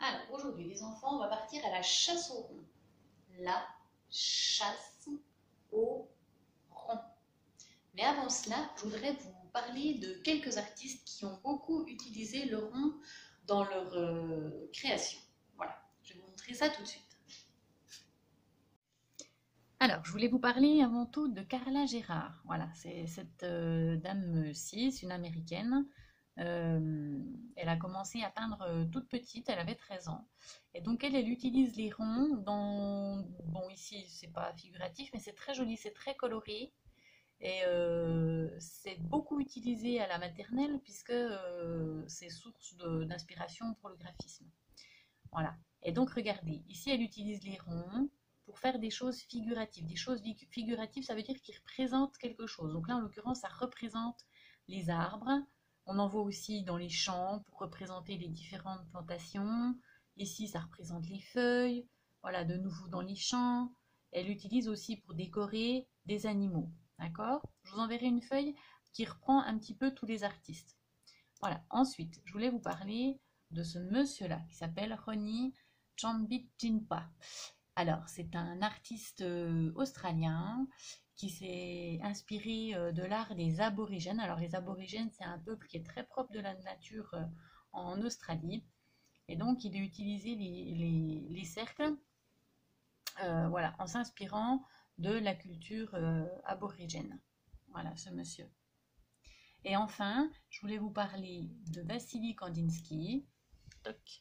Alors, aujourd'hui, les enfants, on va partir à la chasse au rond. La chasse au rond. Mais avant cela, je voudrais vous parler de quelques artistes qui ont beaucoup utilisé le rond dans leur création. Voilà, je vais vous montrer ça tout de suite. Alors, je voulais vous parler avant tout de Carla Gérard. Voilà, c'est cette dame-ci, c'est une américaine. Elle a commencé à peindre toute petite, elle avait 13 ans. Et donc elle utilise les ronds dans... Bon, ici, c'est pas figuratif, mais c'est très joli, c'est très coloré. Et c'est beaucoup utilisé à la maternelle puisque c'est source d'inspiration pour le graphisme. Voilà. Et donc regardez, ici elle utilise les ronds pour faire des choses figuratives. Des choses figuratives, ça veut dire qu'ils représentent quelque chose. Donc là, en l'occurrence, ça représente les arbres. On en voit aussi dans les champs pour représenter les différentes plantations. Ici, ça représente les feuilles. Voilà, de nouveau dans les champs. Elle utilise aussi pour décorer des animaux. D'accord? Je vous enverrai une feuille qui reprend un petit peu tous les artistes. Voilà. Ensuite, je voulais vous parler de ce monsieur-là qui s'appelle Ronnie Chambichinpa. Alors, c'est un artiste australien qui s'est inspiré de l'art des aborigènes. Alors, les aborigènes, c'est un peuple qui est très propre de la nature en Australie. Et donc, il a utilisé les cercles voilà, en s'inspirant de la culture aborigène. Voilà, ce monsieur. Et enfin, je voulais vous parler de Vassili Kandinsky.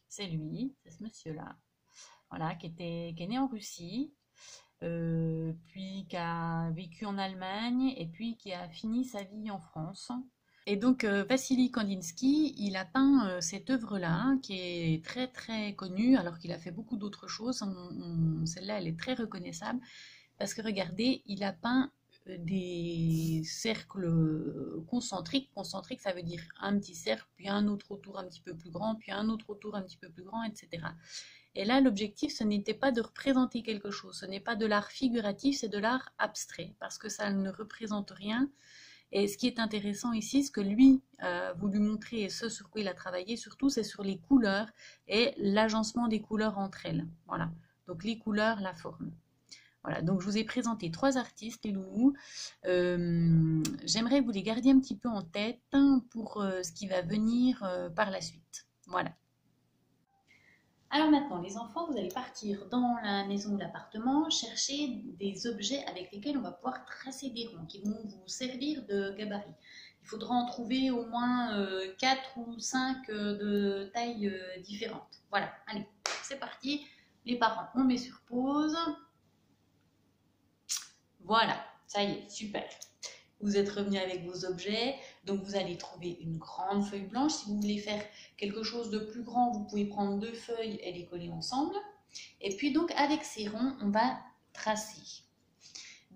C'est lui, c'est ce monsieur-là, voilà, qui est né en Russie, puis qui a vécu en Allemagne et puis qui a fini sa vie en France. Et donc Vassili Kandinsky, il a peint cette œuvre-là qui est très très connue alors qu'il a fait beaucoup d'autres choses. Celle-là, elle est très reconnaissable parce que regardez, il a peint des cercles concentriques. Concentriques, ça veut dire un petit cercle, puis un autre autour un petit peu plus grand, puis un autre autour un petit peu plus grand, etc. Et là, l'objectif, ce n'était pas de représenter quelque chose, ce n'est pas de l'art figuratif, c'est de l'art abstrait, parce que ça ne représente rien. Et ce qui est intéressant ici, ce que lui a voulu montrer, et ce sur quoi il a travaillé surtout, c'est sur les couleurs et l'agencement des couleurs entre elles. Voilà, donc les couleurs, la forme. Voilà, donc je vous ai présenté 3 artistes, les loulous. J'aimerais que vous les gardiez un petit peu en tête pour ce qui va venir par la suite. Voilà. Alors maintenant, les enfants, vous allez partir dans la maison ou l'appartement, chercher des objets avec lesquels on va pouvoir tracer des ronds, qui vont vous servir de gabarit. Il faudra en trouver au moins 4 ou 5 de tailles différentes. Voilà, allez, c'est parti. Les parents, on met sur pause. Voilà, ça y est, super. Vous êtes revenu avec vos objets, donc vous allez trouver une grande feuille blanche. Si vous voulez faire quelque chose de plus grand, vous pouvez prendre 2 feuilles et les coller ensemble. Et puis donc avec ces ronds, on va tracer.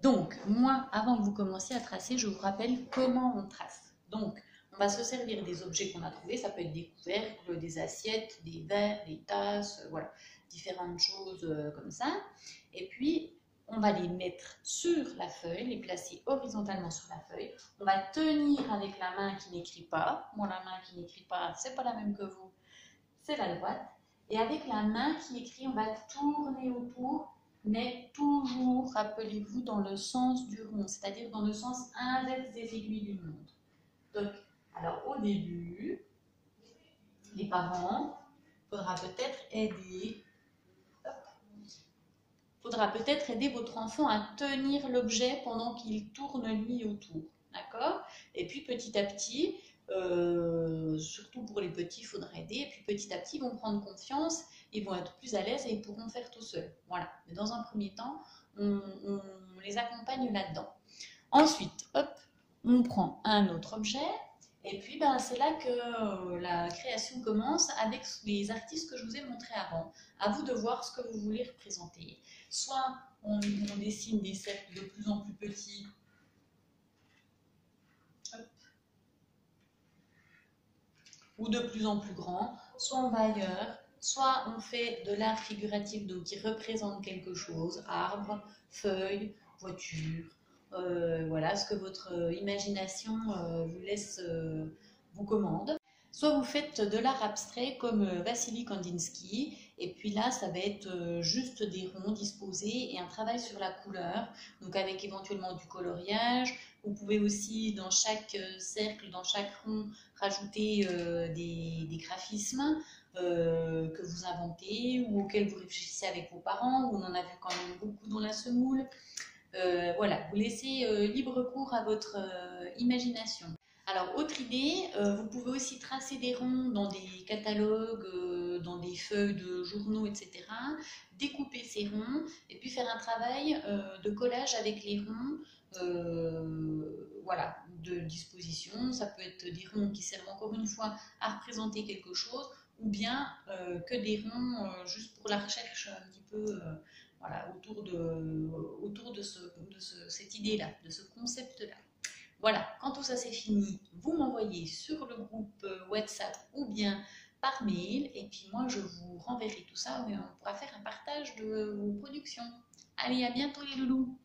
Donc moi, avant que vous commenciez à tracer, je vous rappelle comment on trace. Donc on va se servir des objets qu'on a trouvés, ça peut être des couvercles, des assiettes, des verres, des tasses, voilà, différentes choses comme ça. Et puis on va les mettre sur la feuille, les placer horizontalement sur la feuille. On va tenir avec la main qui n'écrit pas. Moi, la main qui n'écrit pas, c'est pas la même que vous, c'est la droite. Et avec la main qui écrit, on va tourner autour, mais toujours, rappelez-vous, dans le sens du rond, c'est-à-dire dans le sens inverse des aiguilles d'une montre. Donc, alors au début, les parents, il faudra peut-être aider votre enfant à tenir l'objet pendant qu'il tourne lui autour. D'accord? Et puis petit à petit, surtout pour les petits, il faudra aider. Et puis petit à petit, ils vont prendre confiance, ils vont être plus à l'aise et ils pourront faire tout seuls. Voilà. Mais dans un premier temps, on les accompagne là-dedans. Ensuite, hop, on prend un autre objet. Et puis, ben, c'est là que la création commence avec les artistes que je vous ai montrés avant. À vous de voir ce que vous voulez représenter. Soit on dessine des cercles de plus en plus petits, hop, ou de plus en plus grands, soit on va ailleurs, soit on fait de l'art figuratif donc qui représente quelque chose, arbre, feuilles, voiture, voilà ce que votre imagination vous laisse, vous commande. Soit vous faites de l'art abstrait comme Vassili Kandinsky, et puis là, ça va être juste des ronds disposés et un travail sur la couleur, donc avec éventuellement du coloriage. Vous pouvez aussi, dans chaque cercle, dans chaque rond, rajouter des graphismes que vous inventez ou auxquels vous réfléchissez avec vos parents, où on en a vu quand même beaucoup dans la semoule. Voilà, vous laissez libre cours à votre imagination. Alors, autre idée, vous pouvez aussi tracer des ronds dans des catalogues, dans des feuilles de journaux, etc. Découper ces ronds et puis faire un travail de collage avec les ronds, voilà, de disposition. Ça peut être des ronds qui servent encore une fois à représenter quelque chose, ou bien que des ronds juste pour la recherche un petit peu voilà, autour cette idée-là, de ce concept-là. Voilà, quand tout ça c'est fini, vous m'envoyez sur le groupe WhatsApp ou bien par mail, et puis moi je vous renverrai tout ça et on pourra faire un partage de vos productions. Allez, à bientôt les loulous!